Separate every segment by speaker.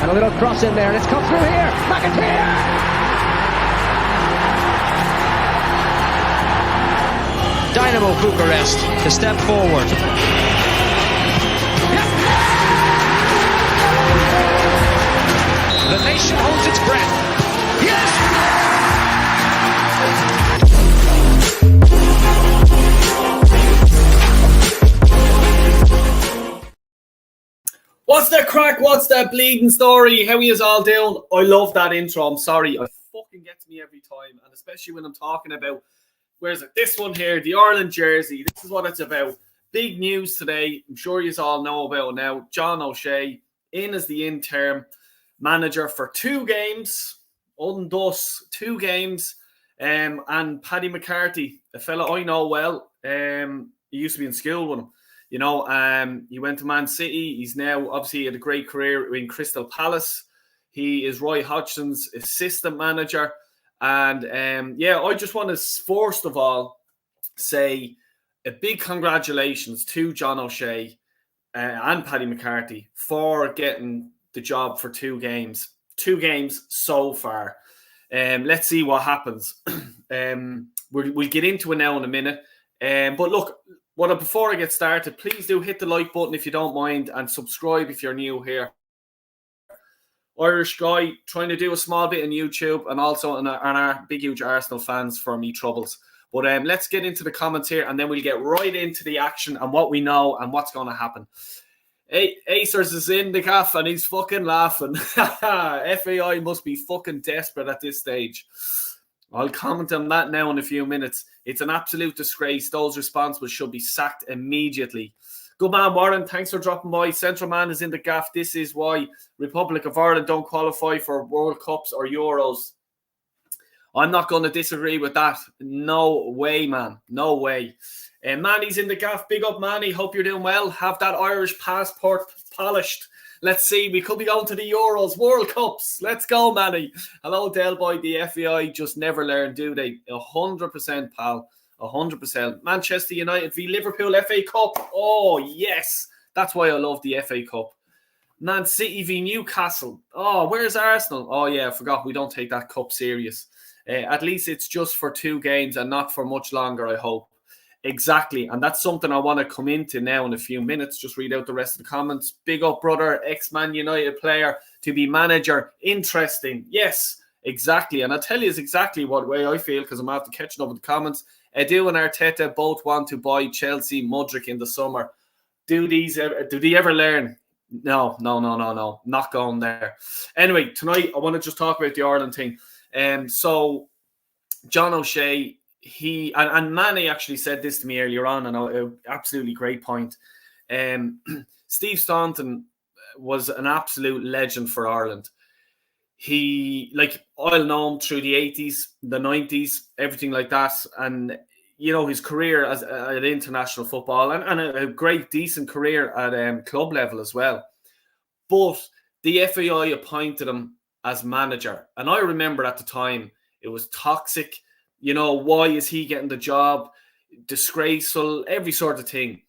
Speaker 1: And a little cross in there, and it's come through here. McIntyre! Dynamo Bucharest to step forward. The nation holds its breath. Yes!
Speaker 2: What's the crack? What's the bleeding story? How are you all doing? I love that intro. I'm sorry. It fucking gets me every time. And especially when I'm talking about, where's it? This one here, the Ireland jersey. This is what it's about. Big news today. I'm sure you all know about it now. John O Shea in as the interim manager for 2 games. 2 games. And Paddy McCarthy, a fella I know well. He used to be in school with him. You know, he went to Man City. He's now obviously had a great career in Crystal Palace. He is Roy Hodgson's assistant manager. And I just want to first of all say a big congratulations to John O Shea and Paddy McCarthy for getting the job for 2 games. 2 games so far. Let's see what happens. We'll get into it now in a minute. But look, before I get started, please do hit the like button if you don't mind and subscribe if you're new here. Irish guy trying to do a small bit on YouTube and also on our big, huge Arsenal fans for me troubles. But let's get into the comments here and then we'll get right into the action and what we know and what's going to happen. Acers is in the gaff and he's fucking laughing. FAI must be fucking desperate at this stage. I'll comment on that now in a few minutes. It's an absolute disgrace. Those responsible should be sacked immediately. Good man, Warren. Thanks for dropping by. Central Man is in the gaff. This is why Republic of Ireland don't qualify for World Cups or Euros. I'm not going to disagree with that. No way, man. No way. Manny's in the gaff. Big up, Manny. Hope you're doing well. Have that Irish passport polished. Let's see. We could be going to the Euros, World Cups. Let's go, Manny. Hello, Del Boy. The FAI just never learn, do they? 100%, pal. 100%. Manchester United v Liverpool FA Cup. Oh, yes. That's why I love the FA Cup. Man City v Newcastle. Oh, where's Arsenal? Oh, yeah, I forgot. We don't take that cup serious. At least it's just for 2 games and not for much longer, I hope. Exactly. And that's something I want to come into now in a few minutes. Just read out the rest of the comments. Big up, brother. Ex-Man United player to be manager. Interesting. Yes, exactly. And I'll tell you exactly what way I feel because I'm after catching up with the comments. Edu and Arteta both want to buy Chelsea Mudryk in the summer. Do they ever learn? No. Not going there. Anyway, tonight I want to just talk about the Ireland thing. So John O Shea, and Manny actually said this to me earlier on, and an absolutely great point. Steve Staunton was an absolute legend for Ireland. I'll know him through the 80s, the 90s, everything like that. And, you know, his career at international football and a great, decent career at club level as well. But the FAI appointed him as manager. And I remember at the time, it was toxic. You know, why is he getting the job? Disgraceful, every sort of thing.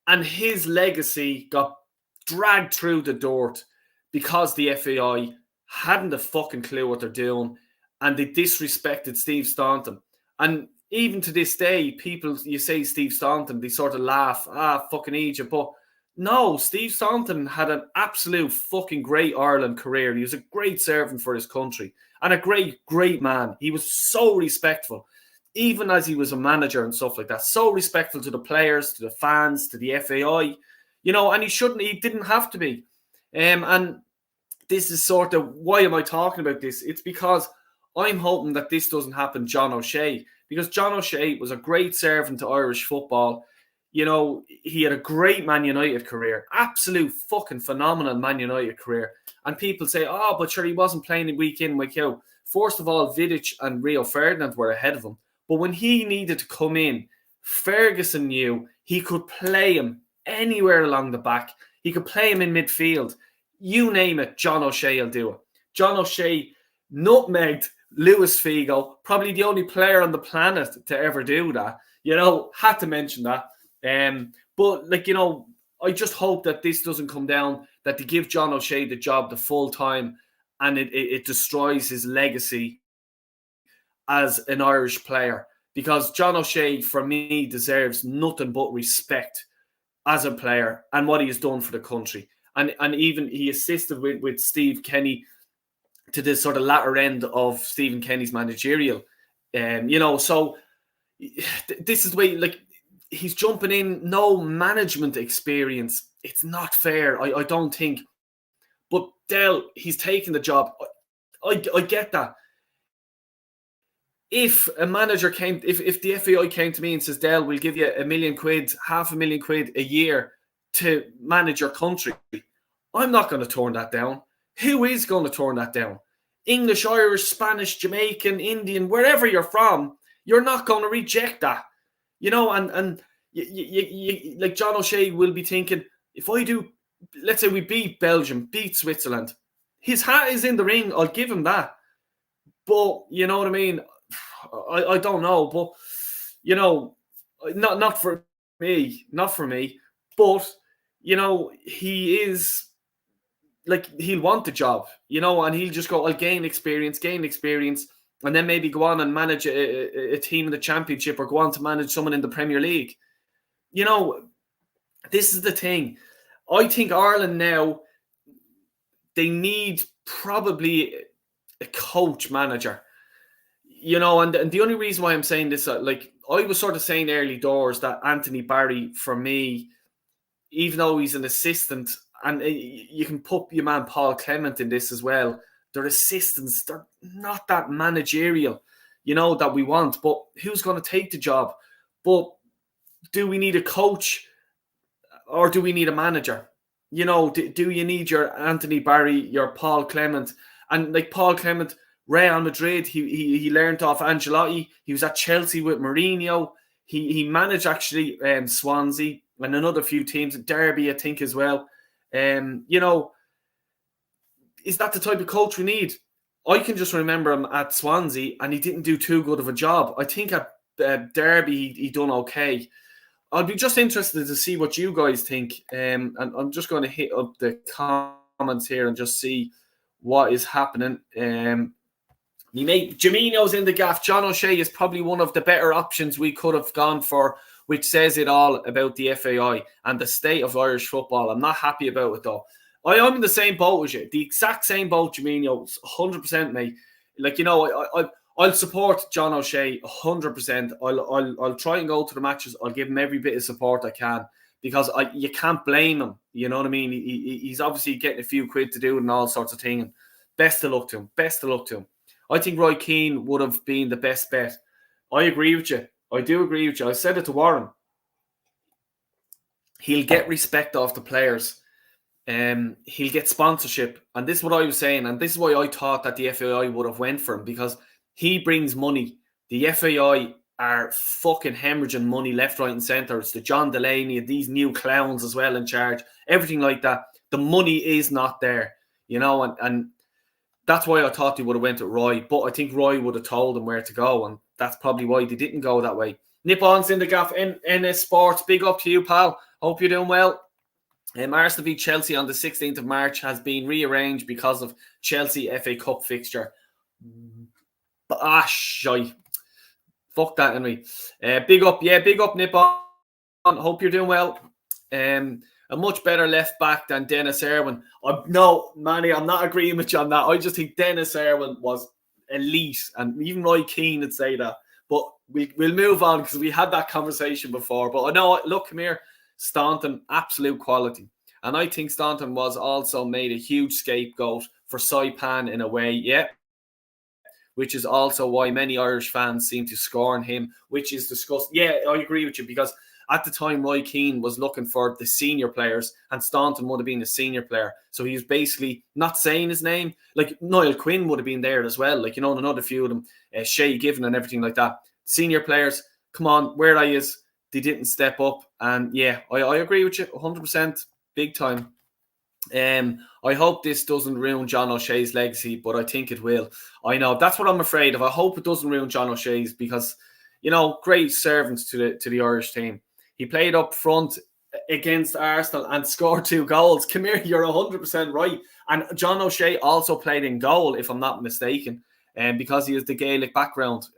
Speaker 2: And his legacy got dragged through the dirt because the FAI hadn't a fucking clue what they're doing and they disrespected Steve Staunton. And even to this day, people, you say Steve Staunton, they sort of laugh, fucking Egypt. But no, Steve Staunton had an absolute fucking great Ireland career. He was a great servant for his country and a great, great man. He was so respectful, even as he was a manager and stuff like that. So respectful to the players, to the fans, to the FAI, you know, and he didn't have to be. And this is sort of, why am I talking about this? It's because I'm hoping that this doesn't happen John O Shea, because John O Shea was a great servant to Irish football. You know, he had a great Man United career, absolute fucking phenomenal Man United career. And people say, oh, but sure, he wasn't playing week in, week out. First of all, Vidic and Rio Ferdinand were ahead of him. But when he needed to come in, Ferguson knew he could play him anywhere along the back. He could play him in midfield. You name it, John O Shea will do it. John O Shea nutmegged Luis Figo, probably the only player on the planet to ever do that. You know, had to mention that. But, like, you know, I just hope that this doesn't come down, that they give John O'Shea the job the full time, and it destroys his legacy as an Irish player. Because John O'Shea, for me, deserves nothing but respect as a player and what he has done for the country. And even he assisted with Steve Kenny to the sort of latter end of Stephen Kenny's managerial. So this is the way, like, he's jumping in, no management experience. It's not fair, I don't think. But Dell, he's taking the job. I get that. If a manager came, if the FAI came to me and says, Dell, we'll give you £1 million, £500,000 a year to manage your country, I'm not going to turn that down. Who is going to turn that down? English, Irish, Spanish, Jamaican, Indian, wherever you're from, you're not going to reject that. And like John O'Shea will be thinking, if I do, let's say we beat Belgium, beat Switzerland, his hat is in the ring, I'll give him that. But, you know what I mean? I don't know, but not for me, but he is, like, he'll want the job, and he'll just go, I'll gain experience, and then maybe go on and manage a team in the Championship, or go on to manage someone in the Premier League. This is the thing. I think Ireland now, they need probably a coach manager. And the only reason why I'm saying this, like, I was sort of saying early doors that Anthony Barry, for me, even though he's an assistant, and you can put your man Paul Clement in this as well, they're assistants, they're not that managerial, that we want. But who's going to take the job? But do we need a coach, or do we need a manager? Do you need your Anthony Barry, your Paul Clement? And like Paul Clement, Real Madrid, he learned off Ancelotti. He was at Chelsea with Mourinho. He managed actually Swansea and another few teams, Derby, I think, as well. Is that the type of coach we need? I can just remember him at Swansea, and he didn't do too good of a job. I think at Derby he done okay. I'll be just interested to see what you guys think. And I'm just going to hit up the comments here and just see what is happening. Me mate Jamino's in the gaff. John O'Shea is probably one of the better options we could have gone for, which says it all about the FAI and the state of Irish football. I'm not happy about it, though. I am in the same boat as you. The exact same boat, Jamino. 100%, mate. Like, I'll support John O'Shea 100%. I'll try and go to the matches. I'll give him every bit of support I can, because you can't blame him. You know what I mean? He's obviously getting a few quid to do and all sorts of things. Best of luck to him. I think Roy Keane would have been the best bet. I agree with you. I do agree with you. I said it to Warren. He'll get respect off the players. He'll get sponsorship. And this is what I was saying. And this is why I thought that the FAI would have went for him, because he brings money. The FAI are fucking hemorrhaging money left, right and centre. It's the John Delaney and these new clowns as well in charge. Everything like that. The money is not there, and that's why I thought they would have went with Roy. But I think Roy would have told them where to go, and that's probably why they didn't go that way. Nip-On's in the gaff. NS Sports, big up to you, pal. Hope you're doing well. Arsenal v Chelsea on the 16th of March has been rearranged because of Chelsea FA Cup fixture. Shy. Fuck that, Henry. Big up, Nip-On. Hope you're doing well. A much better left back than Dennis Irwin. No, Manny, I'm not agreeing with you on that. I just think Dennis Irwin was elite, and even Roy Keane would say that. But we'll move on, because we had that conversation before. But I know, look, come here, Staunton, absolute quality. And I think Staunton was also made a huge scapegoat for Saipan in a way, which is also why many Irish fans seem to scorn him, which is disgusting. Yeah, I agree with you, because at the time, Roy Keane was looking for the senior players, and Staunton would have been a senior player. So he was basically not saying his name. Like, Niall Quinn would have been there as well. Like, another few of them, Shea Given and everything like that. Senior players, come on, where I is, they didn't step up. And yeah, I agree with you 100%, big time. I hope this doesn't ruin John O'Shea's legacy, but I think it will. I know, that's what I'm afraid of. I hope it doesn't ruin John O'Shea's, because, great servants to the Irish team. He played up front against Arsenal and scored 2 goals. Come here, you're 100% right. And John O'Shea also played in goal, if I'm not mistaken, because he has the Gaelic background.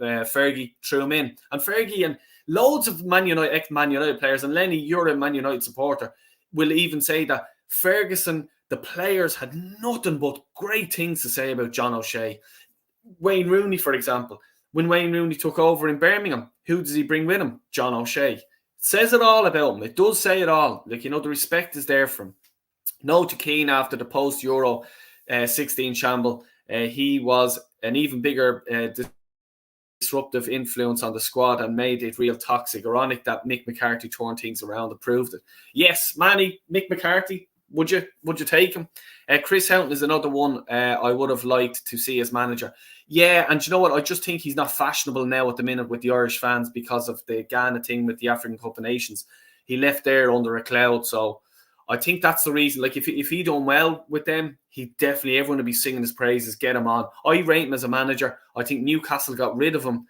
Speaker 2: Fergie threw him in. And Fergie and loads of ex-Man United players, and Lenny, you're a Man United supporter, will even say that Ferguson, the players, had nothing but great things to say about John O'Shea. Wayne Rooney, for example. When Wayne Rooney took over in Birmingham, who does he bring with him? John O'Shea. Says it all about him. It does say it all. Like, the respect is there for him. No to Keane after the post-Euro 16 shamble. He was an even bigger disruptive influence on the squad and made it real toxic. Ironic that Mick McCarthy turned things around and proved it. Yes, Manny, Mick McCarthy, would you take him? Chris Houghton is another one I would have liked to see as manager. Yeah, and you know what? I just think he's not fashionable now at the minute with the Irish fans because of the Ghana thing with the African Cup of Nations. He left there under a cloud, so I think that's the reason. Like, if he done well with them, he definitely, everyone would be singing his praises, get him on. I rate him as a manager. I think Newcastle got rid of him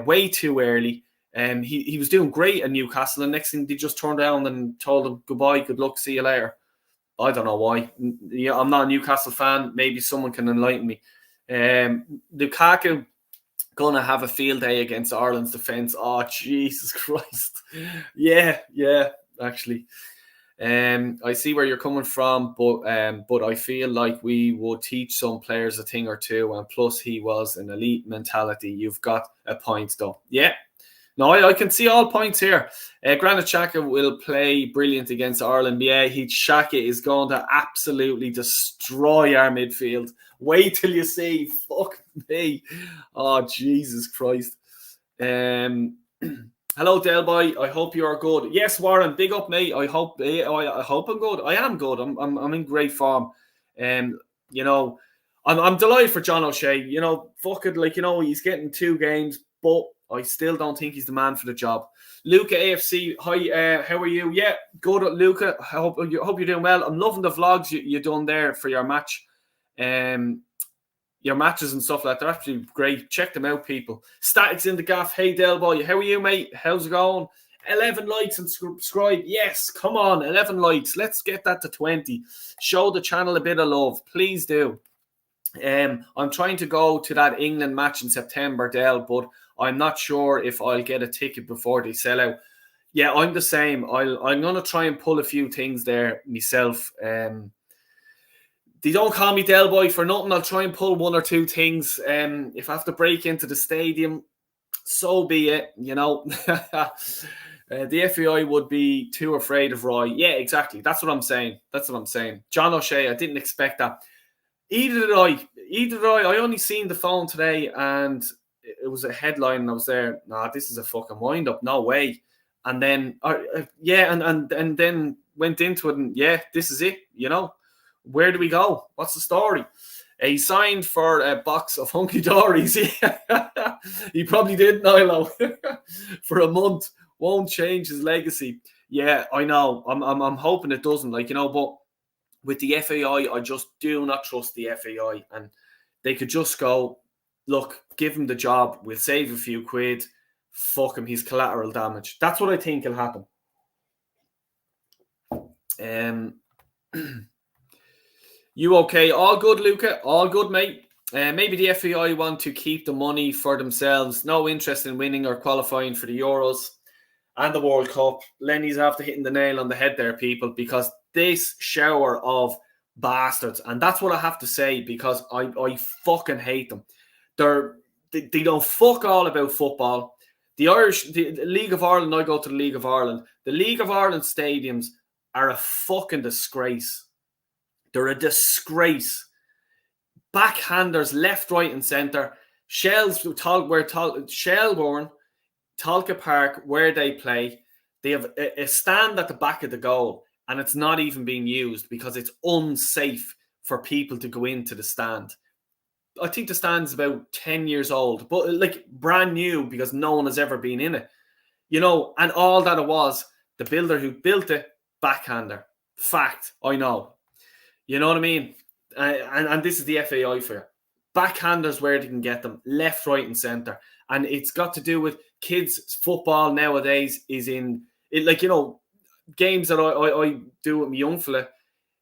Speaker 2: way too early. He was doing great at Newcastle, and next thing they just turned around and told him, goodbye, good luck, see you later. I don't know why. Yeah, I'm not a Newcastle fan. Maybe someone can enlighten me. Lukaku gonna have a field day against Ireland's defence. Oh, Jesus Christ. Yeah, actually. I see where you're coming from, but I feel like we would teach some players a thing or two, and plus he was an elite mentality. You've got a point, though. Yeah. No, I can see all points here. Granit Xhaka will play brilliant against Ireland. Yeah, Xhaka is going to absolutely destroy our midfield. Wait till you see. Fuck me. Oh, Jesus Christ. Hello, Delboy. I hope you are good. Yes, Warren, big up, mate. I hope I'm good. I am good. I'm in great form. I'm delighted for John O'Shea. Fuck it. He's getting 2 games, but I still don't think he's the man for the job. Luca AFC, hi, how are you? Yeah, good, Luca. I hope you're doing well. I'm loving the vlogs you done there for your match. Your matches and stuff like that. They're absolutely great. Check them out, people. Statics in the gaff. Hey, Delboy, how are you, mate? How's it going? 11 likes and subscribe. Yes, come on, 11 likes. Let's get that to 20. Show the channel a bit of love. Please do. I'm trying to go to that England match in September, Del, but I'm not sure if I'll get a ticket before they sell out. Yeah, I'm the same. I'm going to try and pull a few things there myself. They don't call me Del Boy for nothing. I'll try and pull 1 or 2 things. If I have to break into the stadium, so be it. The FAI would be too afraid of Roy. Yeah, exactly. That's what I'm saying. John O'Shea, I didn't expect that. Either did I. I only seen the phone today and it was a headline and I was there, nah, this is a fucking wind-up. No way. And then, and then went into it and, yeah, this is it, Where do we go? What's the story? He signed for a box of hunky-dories. He probably did, Nilo. For a month. Won't change his legacy. Yeah, I know. I'm hoping it doesn't, but with the FAI, I just do not trust the FAI. And they could just go, look, give him the job. We'll save a few quid. Fuck him. He's collateral damage. That's what I think will happen. You okay? All good, Luca? All good, mate? Maybe the FAI want to keep the money for themselves. No interest in winning or qualifying for the Euros and the World Cup. Lenny's after hitting the nail on the head there, people, because this shower of bastards, and that's what I have to say, because I fucking hate them. They don't fuck all about football. The League of Ireland, I go to the League of Ireland. The League of Ireland stadiums are a fucking disgrace. They're a disgrace. Backhanders left, right, and centre. Shelbourne, Talca Park, where they play, they have a stand at the back of the goal, and it's not even being used because it's unsafe for people to go into the stand. I think the stand's about 10 years old, but brand new because no one has ever been in it. And all that it was, the builder who built it, backhander. Fact, I know. You know what I mean? And this is the FAI for you. Backhanders where they can get them, left, right, and centre. And it's got to do with kids' football nowadays is in it. games that I do with my young fella,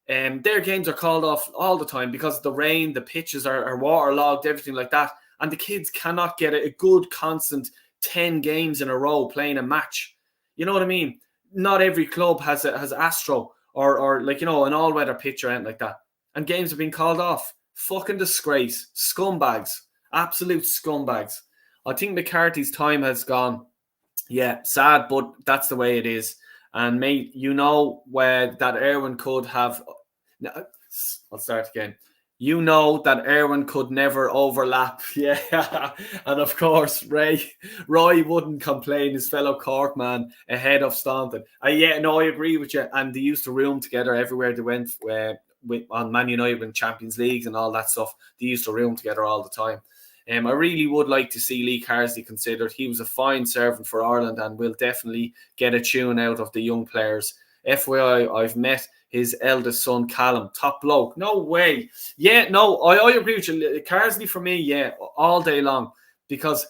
Speaker 2: their games are called off all the time because of the rain, the pitches are waterlogged, everything like that. And the kids cannot get a good, constant 10 games in a row playing a match. You know what I mean? Not every club has Astro or like, you know, an all-weather pitch or anything like that. And games have been called off. Fucking disgrace. Scumbags. Absolute scumbags. I think McCarthy's time has gone. Yeah, sad, but that's the way it is. And mate, you know where that Erwin could have... I'll start again. You know that Erwin could never overlap. Yeah. And of course, Roy wouldn't complain, his fellow Cork man, ahead of Staunton. Yeah, no, I agree with you. And they used to room together everywhere they went on Man United and Champions Leagues and all that stuff. They used to room together all the time. I really would like to see Lee Carsley considered. He was a fine servant for Ireland and will definitely get a tune out of the young players. FYI, I've met his eldest son, Callum. Top bloke. No way. Yeah, no, I agree with you. Carsley for me, yeah, all day long. Because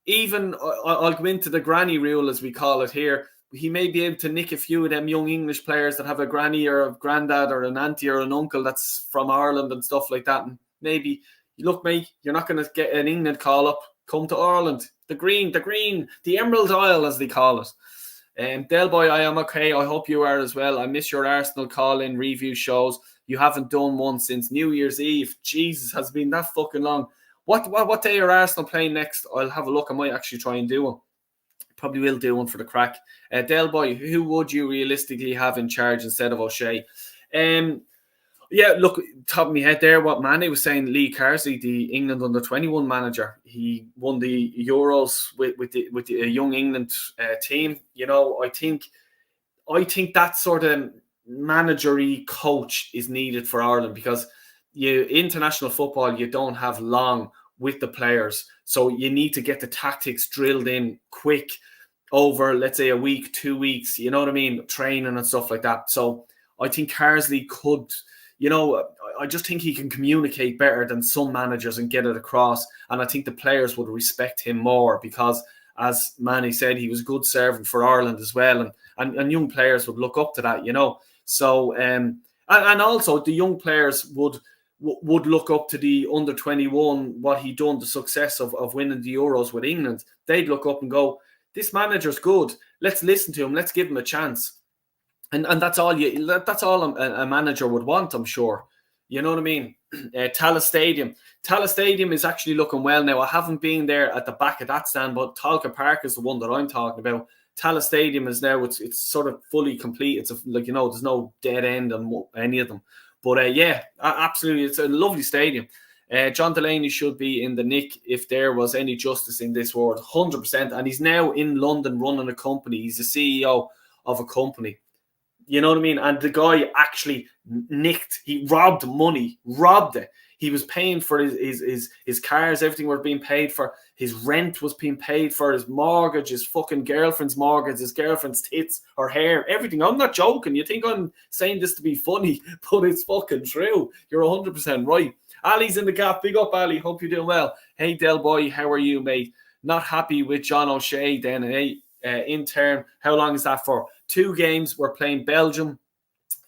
Speaker 2: even, I'll go into the granny rule, as we call it here. He may be able to nick a few of them young English players that have a granny or a granddad or an auntie or an uncle that's from Ireland and stuff like that. And maybe, look, mate, you're not going to get an England call up. Come to Ireland. The green, the Emerald Isle, as they call it. Del Boy, I am okay. I hope you are as well. I miss your Arsenal call-in review shows. You haven't done one since New Year's Eve. Jesus, has been that fucking long. What day are Arsenal playing next? I'll have a look. I might actually try and do one. Probably will do one for the crack. Del Boy, who would you realistically have in charge instead of O'Shea? Yeah, look, top of my head there, what Manny was saying, Lee Carsley, the England under-21 manager, he won the Euros with the young England team. You know, I think that sort of managery coach is needed for Ireland because international football, you don't have long with the players. So you need to get the tactics drilled in quick over, let's say, a week, 2 weeks, you know what I mean, training and stuff like that. So I think Carsley could... You know, I just think he can communicate better than some managers and get it across. And I think the players would respect him more because, as Manny said, he was a good servant for Ireland as well. And young players would look up to that, you know. So, and also the young players would look up to the under-21, what he done, the success of winning the Euros with England. They'd look up and go, this manager's good. Let's listen to him. Let's give him a chance. And that's all a manager would want, I'm sure. You know what I mean? Tallaght Stadium. Tallaght Stadium is actually looking well now. I haven't been there at the back of that stand, but Talca Park is the one that I'm talking about. Tallaght Stadium is now, it's sort of fully complete. It's like, you know, there's no dead end on any of them. But yeah, absolutely. It's a lovely stadium. John Delaney should be in the nick if there was any justice in this world. 100%. And he's now in London running a company. He's the CEO of a company. You know what I mean? And the guy actually he robbed it. He was paying for his cars, everything was being paid for. His rent was being paid for, his mortgage, his fucking girlfriend's mortgage, his girlfriend's tits, her hair, everything. I'm not joking. You think I'm saying this to be funny, but it's fucking true. You're 100% right. Ali's in the gap. Big up, Ali. Hope you're doing well. Hey, Del Boy, how are you, mate? Not happy with John O'Shea then, interim. How long is that for? 2 games. We're playing Belgium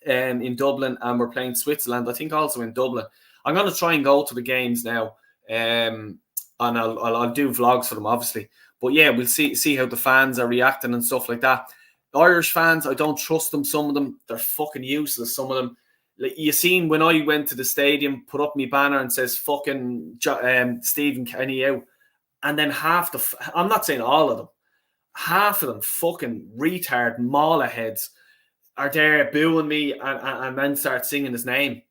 Speaker 2: in Dublin and we're playing Switzerland, I think also in Dublin. I'm going to try and go to the games now and I'll do vlogs for them, obviously. But yeah, we'll see how the fans are reacting and stuff like that. Irish fans, I don't trust them. Some of them, they're fucking useless. Some of them, like you seen when I went to the stadium, put up my banner and says fucking Stephen Kenny out. And then I'm not saying all of them, half of them fucking retard mauler heads are there booing me and then start singing his name.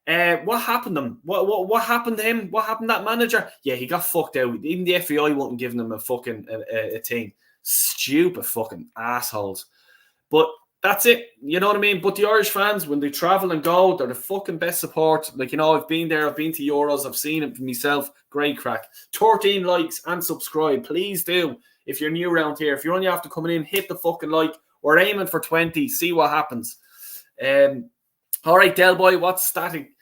Speaker 2: What happened to him? What happened to him? What happened to that manager? Yeah, he got fucked out. Even the FBI wasn't giving him a fucking a thing. Stupid fucking assholes. But that's it. You know what I mean? But the Irish fans, when they travel and go, they're the fucking best support. Like, you know, I've been there. I've been to Euros. I've seen it for myself. Great crack. 13 likes and subscribe. Please do. If you're new around here, if you're only after coming in, hit the fucking like. We're aiming for 20. See what happens. All right, Del Boy, what's static?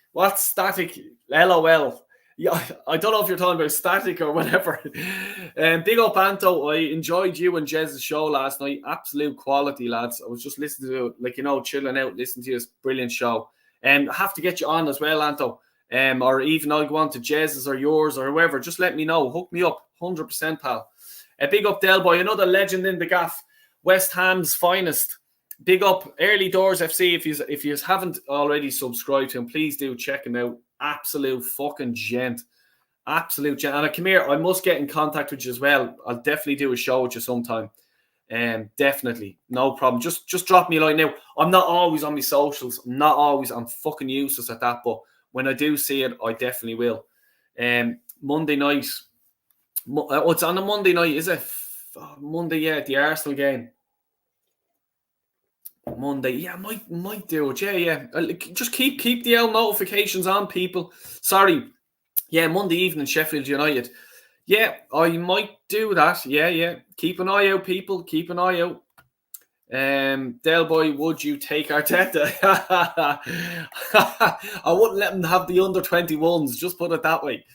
Speaker 2: LOL. Yeah, I don't know if you're talking about static or whatever. Big up, Anto. I enjoyed you and Jez's show last night. Absolute quality, lads. I was just listening to, like, chilling out, listening to this brilliant show. I have to get you on as well, Anto. Or even I'll go on to Jez's or yours or whoever. Just let me know. Hook me up. 100%, pal. Big up, Del Boy. Another legend in the gaff. West Ham's finest. Big up Early Doors FC. If you haven't already subscribed to him, please do check him out. Absolute fucking gent. Absolute gent. And come here, I must get in contact with you as well. I'll definitely do a show with you sometime. Definitely. No problem. Just drop me a line now. I'm not always on my socials. I'm fucking useless at that. But when I do see it, I definitely will. Monday night. It's on a Monday night, is it? Monday, yeah, the Arsenal game. Monday, yeah, might do it. Yeah. Just keep the notifications on, people. Sorry, yeah, Monday evening, Sheffield United. Yeah, I might do that. Yeah. Keep an eye out, people. Keep an eye out. Del Boy, would you take Arteta? I wouldn't let him have the under 21s. Just put it that way.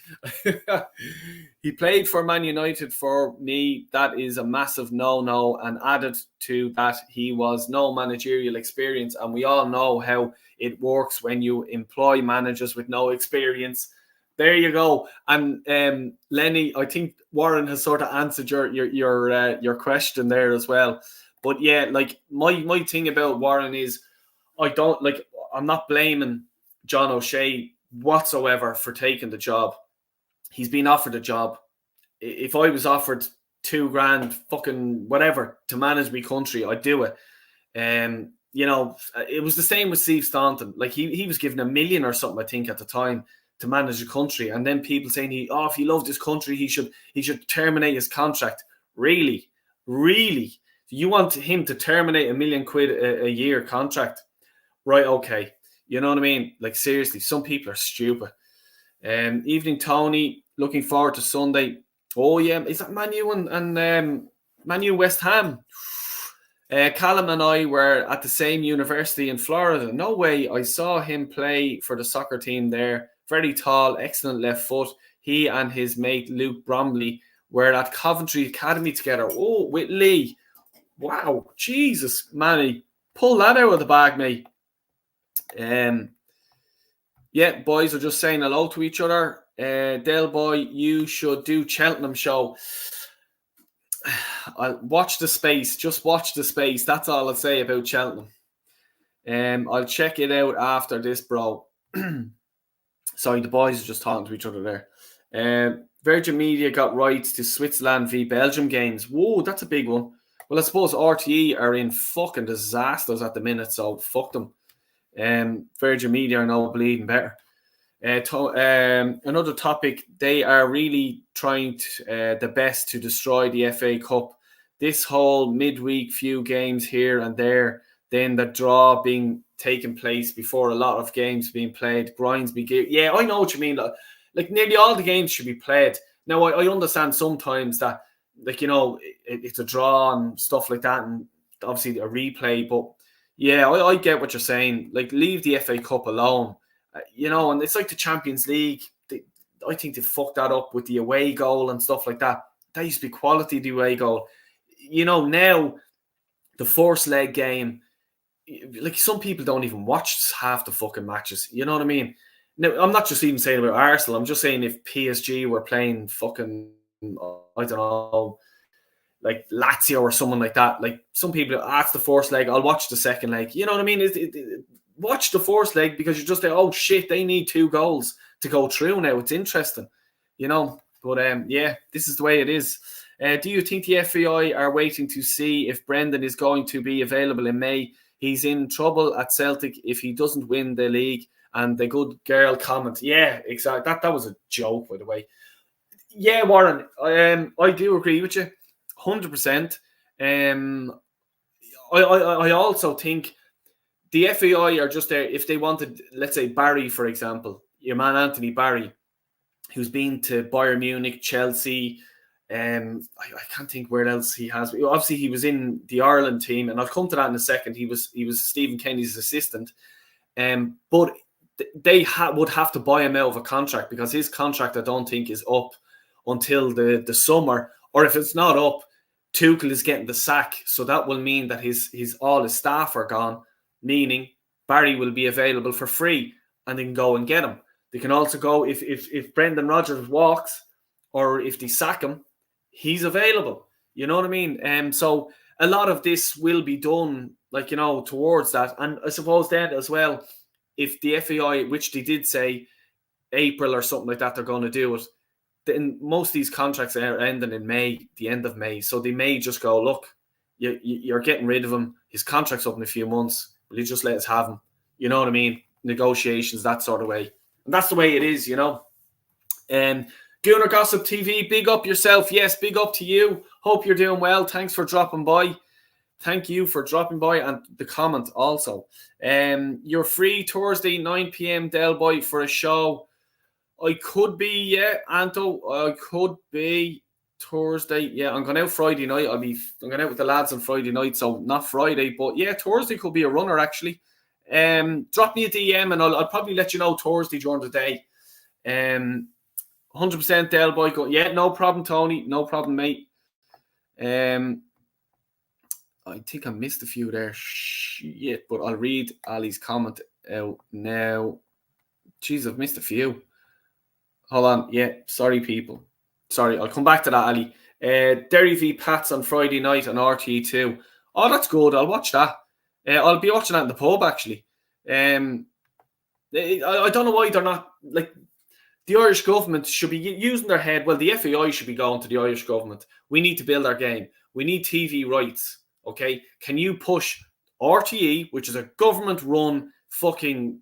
Speaker 2: He played for Man United for me. That is a massive no. And added to that, he was no managerial experience. And we all know how it works when you employ managers with no experience. There you go. And Lenny, I think Warren has sort of answered your question there as well. But yeah, like my thing about Warren is I'm not blaming John O'Shea whatsoever for taking the job. He's been offered a job. If I was offered $2,000 fucking whatever to manage my country, I'd do it. It was the same with Steve Staunton. Like he was given $1 million or something, I think, at the time to manage the country. And then people saying if he loved his country, he should terminate his contract. Really? You want him to terminate £1 million a year contract? Right, okay. You know what I mean? Like, seriously, some people are stupid. Evening, Tony. Looking forward to Sunday. Oh, yeah. Is that Man U and Man U West Ham? Callum and I were at the same university in Florida. No way. I saw him play for the soccer team there. Very tall, excellent left foot. He and his mate, Luke Bromley, were at Coventry Academy together. Oh, with Lee. Wow, Jesus, Manny, pull that out of the bag, mate. Yeah, boys are just saying hello to each other. Del Boy, you should do Cheltenham show. I'll watch the space. Just watch the space. That's all I'll say about Cheltenham. I'll check it out after this, bro. Sorry, the boys are just talking to each other there. Virgin Media got rights to Switzerland v Belgium games. Whoa, that's a big one. Well, I suppose RTE are in fucking disasters at the minute, so fuck them. Virgin Media are now bleeding better. Another topic, they are really trying the best to destroy the FA Cup. This whole midweek few games here and there, then the draw being taken place before a lot of games being played, grinds be geared. Yeah, I know what you mean. Like nearly all the games should be played. Now, I understand sometimes that, like, it's a draw and stuff like that, and obviously a replay. But yeah, I get what you're saying. Like, leave the FA Cup alone. And it's like the Champions League. I think they fucked that up with the away goal and stuff like that. That used to be quality, the away goal. Now the first leg game, like, some people don't even watch half the fucking matches. You know what I mean? Now, I'm not just even saying about Arsenal. I'm just saying if PSG were playing fucking, I don't know, like Lazio or someone like that, like, some people, that's the first leg, I'll watch the second leg. You know what I mean? Watch the first leg because you're just like, oh shit, they need 2 goals to go through now. It's interesting, But yeah, this is the way it is. Do you think the FAI are waiting to see if Brendan is going to be available in May? He's in trouble at Celtic if he doesn't win the league. And the good girl comment. Yeah, exactly. That was a joke, by the way. Yeah, Warren, I do agree with you, 100%. I also think the FAI are just there if they wanted, let's say Barry, for example, your man Anthony Barry, who's been to Bayern Munich, Chelsea. I can't think where else he has. Obviously, he was in the Ireland team, and I'll come to that in a second. He was Stephen Kenny's assistant. But they would have to buy him out of a contract, because his contract, I don't think, is up until the summer. Or if it's not up, Tuchel is getting the sack. So that will mean that all his staff are gone, meaning Barry will be available for free, and they can go and get him. They can also go, if Brendan Rodgers walks, or if they sack him, he's available. You know what I mean? So a lot of this will be done, like, you know, towards that. And I suppose then as well, if the FAI, which they did say April or something like that, they're going to do it, then most of these contracts are ending in May, the end of May. So they may just go, look, you're getting rid of him. His contract's up in a few months. Will you just let us have him? You know what I mean? Negotiations, that sort of way. And that's the way it is, you know. Gooner Gossip TV, big up yourself. Yes, big up to you. Hope you're doing well. Thanks for dropping by. Thank you for dropping by, and the comment also. You're free Thursday, 9 p.m. Del Boy, for a show. I could be, yeah, Anto. I could be Thursday. Yeah, I'm going out Friday night. I'm going out with the lads on Friday night, so not Friday. But yeah, Thursday could be a runner, actually. Drop me a DM, and I'll probably let you know Thursday during the day. 100% Del Boy. Yeah, no problem, Tony. No problem, mate. I think I missed a few there. Shit, but I'll read Ali's comment out now. Jeez, I've missed a few. Hold on. Yeah, sorry, people. Sorry, I'll come back to that, Ali. Derry v Pats on Friday night on RTE2. Oh, that's good. I'll watch that. I'll be watching that in the pub, actually. I don't know why they're not, like, the Irish government should be using their head. Well, the FAI should be going to the Irish government. We need to build our game. We need TV rights, okay? Can you push RTE, which is a government-run fucking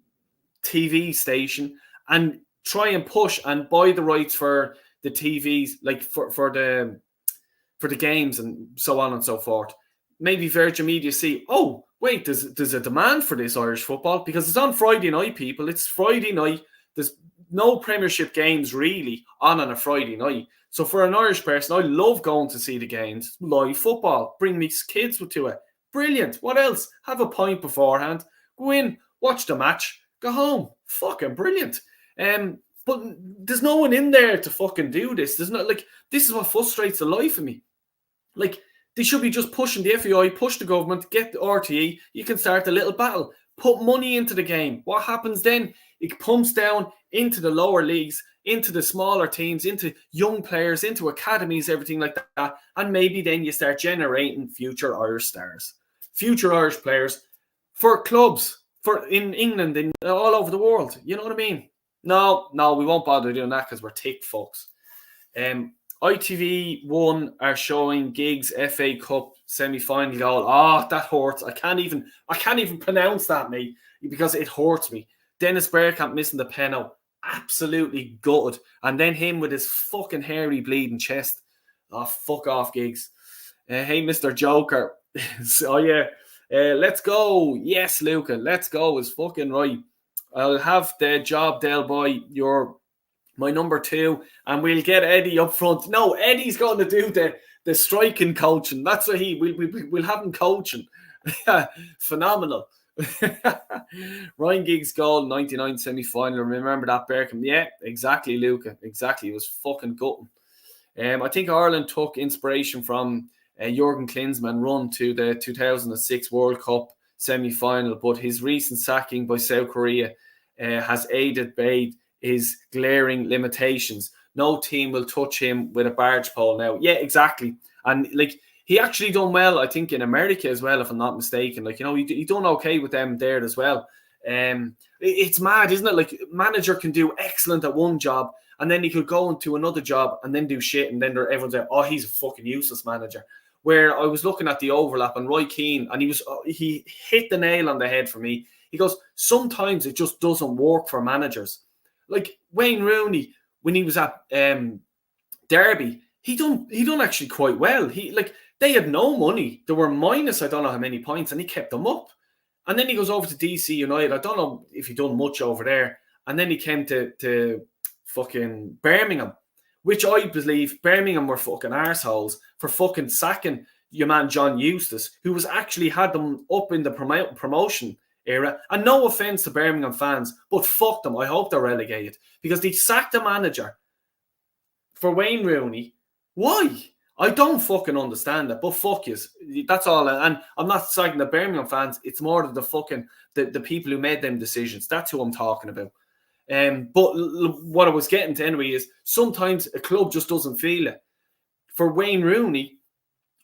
Speaker 2: TV station, and try and push and buy the rights for the TVs, like for the games and so on and so forth. Maybe Virgin Media see, oh, wait, there's a demand for this Irish football, because it's on Friday night, people. It's Friday night. There's no Premiership games really on a Friday night. So for an Irish person, I love going to see the games. Live football. Bring me kids to it. Brilliant. What else? Have a pint beforehand. Go in, watch the match, go home. Fucking brilliant. But there's no one in there to fucking do this. There's not, like, this is what frustrates the life of me. Like, they should be just pushing the FAI, push the government, get the RTE. You can start a little battle. Put money into the game. What happens then? It pumps down into the lower leagues, into the smaller teams, into young players, into academies, everything like that. And maybe then you start generating future Irish stars, future Irish players for clubs, for in England, in all over the world. You know what I mean? No, we won't bother doing that, because we're thick folks. ITV1 are showing Giggs FA Cup semi-final goal. Oh, that hurts. I can't even pronounce that, mate, because it hurts me. Dennis Bergkamp missing the penalty. Absolutely gutted. And then him with his fucking hairy bleeding chest. Oh, fuck off, Giggs. Hey, Mr. Joker. Oh, yeah. Let's go. Yes, Luca. Let's go is fucking right. I'll have the job, Del Boy. You're my number 2, and we'll get Eddie up front. No, Eddie's going to do the striking coaching. That's what we'll have him coaching. Phenomenal. Ryan Giggs' goal, 99 semi-final. Remember that, Berkham? Yeah, exactly, Luca. Exactly. It was fucking gutting. I think Ireland took inspiration from Jurgen Klinsmann run to the 2006 World Cup semi-final, but his recent sacking by South Korea has aided his glaring limitations. No team will touch him with a barge pole now. Yeah, exactly. And like, he actually done well, I think, in America as well, if I'm not mistaken. Like, you know, he done okay with them there as well. It's mad, isn't it? Like, manager can do excellent at one job, and then he could go into another job and then do shit, and then everyone's like, oh, he's a fucking useless manager. Where I was looking at the overlap, and Roy Keane, and he hit the nail on the head for me. He goes, sometimes it just doesn't work for managers. Like Wayne Rooney, when he was at Derby, he done actually quite well. They had no money. They were minus I don't know how many points, and he kept them up. And then he goes over to DC United. I don't know if he done much over there. And then he came to fucking Birmingham, which I believe Birmingham were fucking arseholes for fucking sacking your man John Eustace, who was actually had them up in the promotion era. And no offence to Birmingham fans, but fuck them. I hope they're relegated because they sacked the manager for Wayne Rooney. Why? I don't fucking understand it, but fuck yous. That's all. And I'm not citing the Birmingham fans. It's more of the fucking the people who made them decisions. That's who I'm talking about. But what I was getting to anyway is sometimes a club just doesn't feel it. For Wayne Rooney,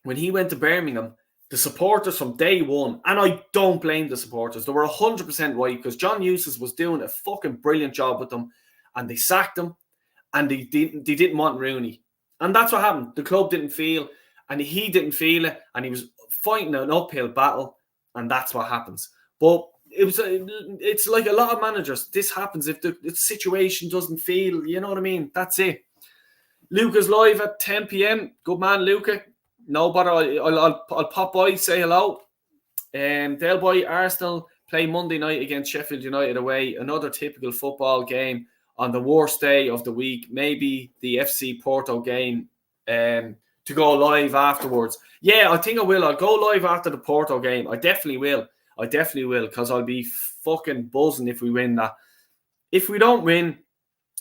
Speaker 2: when he went to Birmingham, the supporters from day one, and I don't blame the supporters, they were 100% right because John Eustace was doing a fucking brilliant job with them, and they sacked him, and they didn't want Rooney. And that's what happened. The club didn't feel, and he didn't feel it, and he was fighting an uphill battle, and that's what happens. But it's like a lot of managers. This happens if the situation doesn't feel, you know what I mean? That's it. Luca's live at 10 p.m. Good man, Luca. No bother. I'll pop by, say hello. Del Boy, Arsenal play Monday night against Sheffield United away. Another typical football game on the worst day of the week. Maybe the FC Porto game to go live afterwards. Yeah, I think I will. I'll go live after the Porto game. I definitely will because I'll be fucking buzzing if we win that. If we don't win,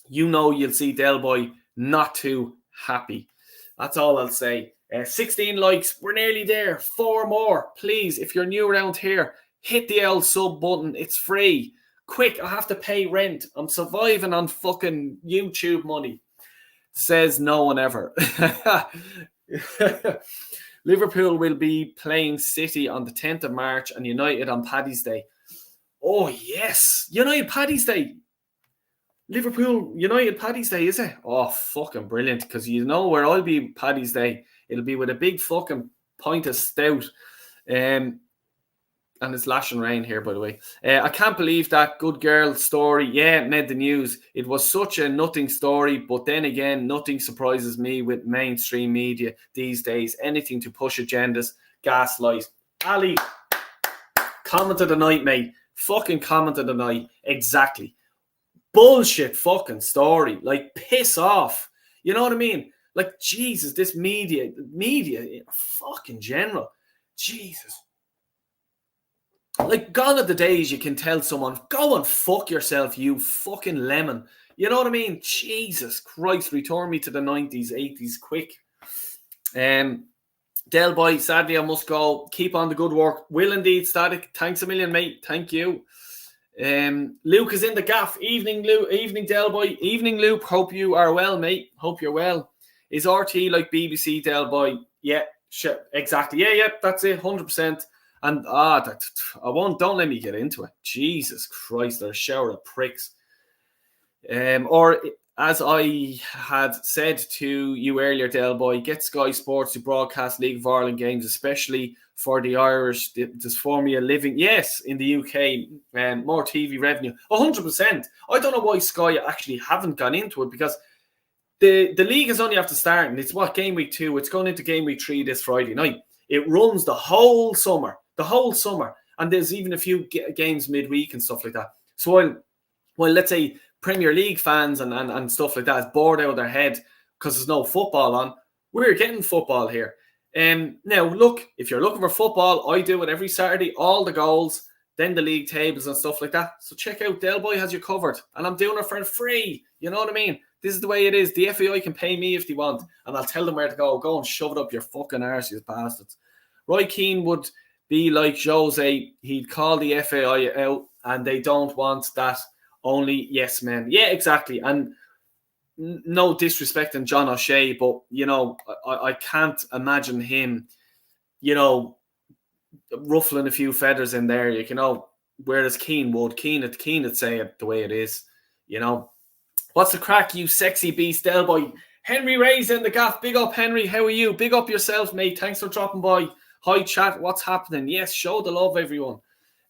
Speaker 2: you'll see Del Boy not too happy. That's all I'll say. 16 likes. We're nearly there. 4 more. Please, if you're new around here, hit the L sub button. It's free. Quick, I have to pay rent. I'm surviving on fucking YouTube money. Says no one ever. Liverpool will be playing City on the 10th of March and United on Paddy's Day. Oh, yes. United Paddy's Day. Liverpool United Paddy's Day, is it? Oh, fucking brilliant. Because you know where I'll be Paddy's Day. It'll be with a big fucking pint of stout. And it's lashing rain here, by the way. I can't believe that good girl story. Yeah, it made the news. It was such a nothing story, but then again, nothing surprises me with mainstream media these days. Anything to push agendas, gaslight. Ali, comment of the night, mate. Fucking comment of the night. Exactly. Bullshit fucking story. Like, piss off. You know what I mean? Like, Jesus, this media, fucking general. Jesus. Like, gone are the days you can tell someone, go and fuck yourself, you fucking lemon. You know what I mean? Jesus Christ, return me to the 90s, 80s, quick. Del Boy, sadly I must go. Keep on the good work. Will indeed, Static. Thanks a million, mate. Thank you. Luke is in the gaff. Evening, Luke. Evening, Del Boy. Evening, Luke. Hope you are well, mate. Hope you're well. Is RT like BBC, Del Boy? Yeah, sure, exactly. Yeah, that's it, 100%. And don't let me get into it. Jesus Christ, they're a shower of pricks. Or as I had said to you earlier, Del Boy, get Sky Sports to broadcast League of Ireland games, especially for the Irish. Does Formula living? Yes, in the UK, more TV revenue. 100%. I don't know why Sky actually haven't gone into it because the league is only after starting. It's game week 2. It's going into game week 3 this Friday night. It runs the whole summer. And there's even a few games midweek and stuff like that. So while let's say Premier League fans and stuff like that is bored out of their head because there's no football on, we're getting football here. Now, look, if you're looking for football, I do it every Saturday, all the goals, then the league tables and stuff like that. So check out Del Boy has you covered. And I'm doing it for free. You know what I mean? This is the way it is. The FAI can pay me if they want. And I'll tell them where to go. Go and shove it up your fucking arse, you bastards. Roy Keane would be like Jose. He'd call the FAI out and they don't want that. Only yes men. Yeah, exactly. And no disrespecting John O'Shea, but, I can't imagine him, ruffling a few feathers in there, whereas Keane would. Keane would say it the way it is, What's the crack, you sexy beast, Del Boy? Henry Ray's in the gaff. Big up, Henry. How are you? Big up yourself, mate. Thanks for dropping by. Hi, chat. What's happening? Yes, show the love, everyone.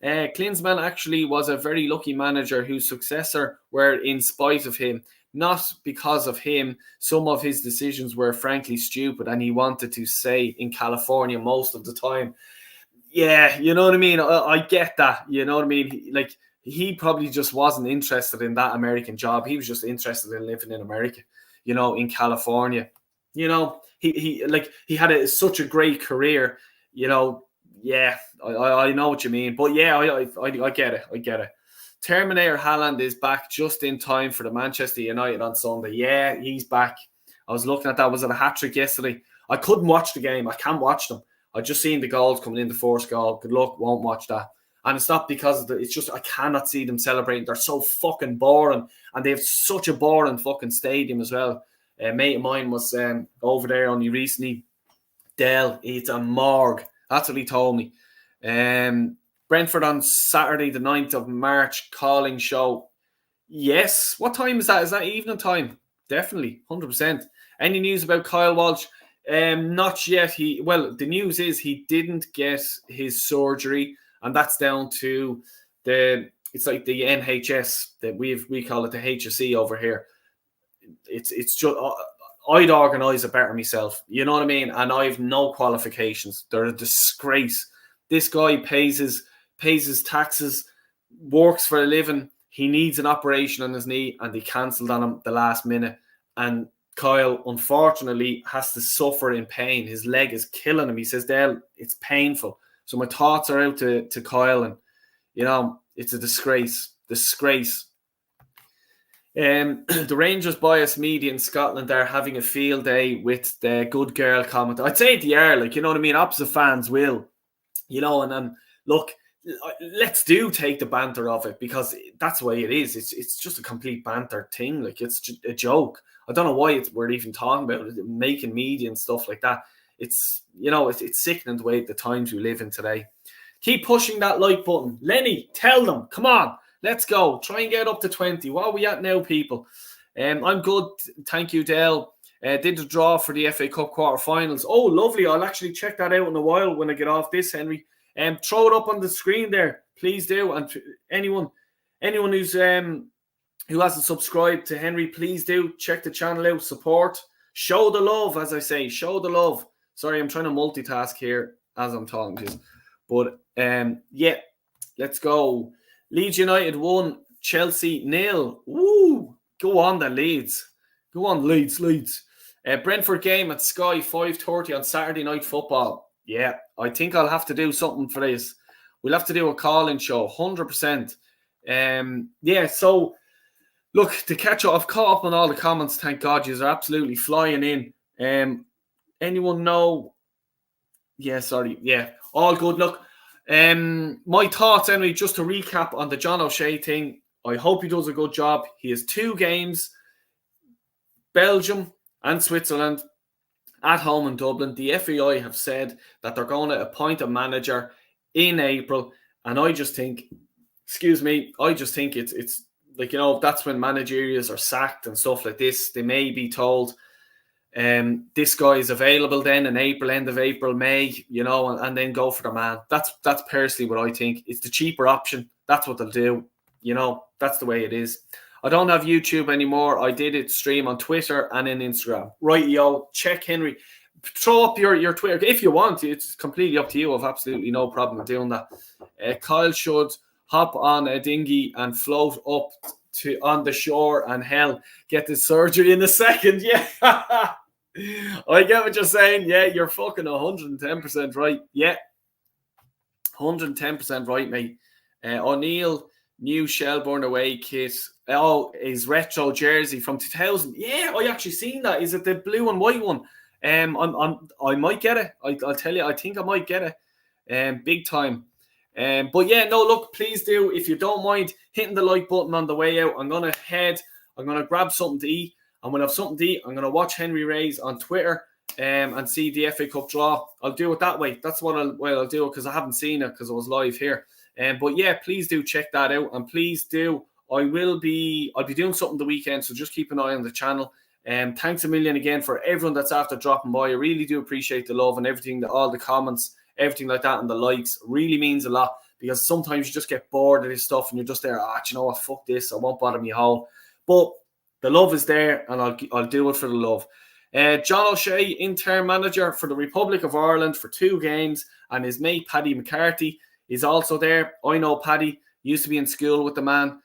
Speaker 2: Klinsmann actually was a very lucky manager whose successor were in spite of him. Not because of him. Some of his decisions were frankly stupid and he wanted to stay in California most of the time. Yeah, you know what I mean? I get that. You know what I mean? Like, he probably just wasn't interested in that American job. He was just interested in living in America, in California. He had such a great career, yeah, I know what you mean. But yeah, I get it. I get it. Terminator Haaland is back just in time for the Manchester United on Sunday. Yeah, he's back. I was looking at that. Was it a hat-trick yesterday? I couldn't watch the game. I can't watch them. I just seen the goals coming in, the first goal. Good luck, won't watch that. And it's not because of it's just I cannot see them celebrating. They're so fucking boring. And they have such a boring fucking stadium as well. A mate of mine was over there only recently. Dell, it's a morgue. That's what he told me. Brentford on Saturday, the 9th of March, calling show. Yes. What time is that? Is that evening time? Definitely, 100%. Any news about Kyle Walsh? Not yet. The news is he didn't get his surgery, and that's down to it's like the NHS that we call it the HSE over here. It's just I'd organise it better myself. You know what I mean? And I have no qualifications. They're a disgrace. This guy pays his taxes, works for a living. He needs an operation on his knee, and they cancelled on him the last minute. And Kyle, unfortunately, has to suffer in pain. His leg is killing him. He says, Dale, it's painful. So my thoughts are out to Kyle, and, you know, it's a disgrace. Disgrace. The Rangers bias media in Scotland are having a field day with the good girl comment. I'd say they are, like, you know what I mean? Opposite fans will, you know, and look, let's take the banter of it, because that's the way it is. It's just a complete banter thing. Like, it's just a joke. I don't know why we're even talking about it, making media and stuff like that. It's, you know, it's sickening the way the times we live in today. Keep pushing that like button. Lenny, tell them. Come on. Let's go. Try and get up to 20. What are we at now, people? I'm good. Thank you, Dale. Did the draw for the FA Cup quarterfinals. Oh, lovely. I'll actually check that out in a while when I get off this, Henry. Throw it up on the screen there. Please do. And anyone who's who hasn't subscribed to Henry, please do. Check the channel out. Support. Show the love, as I say. Show the love. Sorry, I'm trying to multitask here as I'm talking to you. But, yeah, let's go. Leeds United 1, Chelsea 0. Woo! Go on, the Leeds. Go on, Leeds. Brentford game at Sky, 5:30 on Saturday Night Football. Yeah, I think I'll have to do something for this. We'll have to do a call-in show, 100%. Yeah, so, look, to catch up, I've caught up on all the comments, thank God. You're absolutely flying in. Anyone know? Yeah, sorry. Yeah, all good. Look, my thoughts anyway, just to recap on the John O'Shea thing. I hope he does a good job. He has 2 games, Belgium and Switzerland, at home in Dublin. The FAI have said that they're going to appoint a manager in April, and I just think it's like, you know, that's when managerials are sacked and stuff like this. They may be told, this guy is available then in April, end of April, May, you know, and then go for the man. That's personally what I think. It's the cheaper option. That's what they'll do. You know, that's the way it is. I don't have YouTube anymore. I did it stream on Twitter and in Instagram. Right, yo, check Henry. Throw up your Twitter if you want. It's completely up to you. I've absolutely no problem with doing that. Kyle should hop on a dinghy and float up on the shore and hell, get the surgery in a second. Yeah. I get what you're saying. Yeah, you're fucking 110% right. Yeah. 110% right, mate. O'Neill, new Shelbourne away kit. Oh, his retro jersey from 2000. Yeah, I actually seen that. Is it the blue and white one? I might get it. I'll tell you, I think I might get it. Big time. But yeah, no, look, please do, if you don't mind hitting the like button on the way out. I'm gonna grab something to eat. And when I have something to eat, I'm gonna watch Henry Rays on Twitter and see the FA Cup draw. I'll do it that way. That's what I'll do, because I haven't seen it because I was live here. But yeah, please do check that out, and please do. I'll be doing something the weekend, so just keep an eye on the channel. Thanks a million again for everyone that's after dropping by. I really do appreciate the love and everything, all the comments, everything like that, and the likes. Really means a lot, because sometimes you just get bored of this stuff and you're just there, do you know what, fuck this, I won't bother me whole. But the love is there, and I'll do it for the love. John O'Shea, interim manager for the Republic of Ireland for 2 games, and his mate Paddy McCarthy is also there. I know Paddy, used to be in school with the man.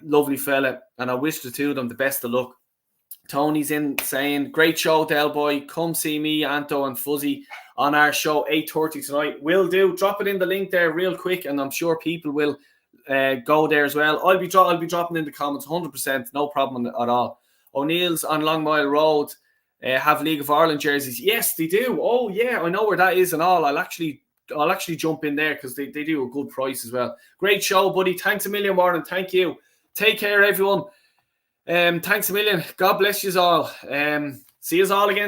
Speaker 2: Lovely fella, and I wish the two of them the best of luck. Tony's in saying, great show, Del Boy. Come see me, Anto and Fuzzy on our show, 8:30 tonight. Will do. Drop it in the link there real quick, and I'm sure people will go there as well. I'll be dropping in the comments 100%, no problem at all. O'Neill's on Long Mile Road have League of Ireland jerseys. Yes, they do. Oh yeah, I know where that is and all. I'll actually jump in there because they do a good price as well. Great show, buddy. Thanks a million, Warren. Thank you. Take care, everyone. Thanks a million. God bless you all. See you all again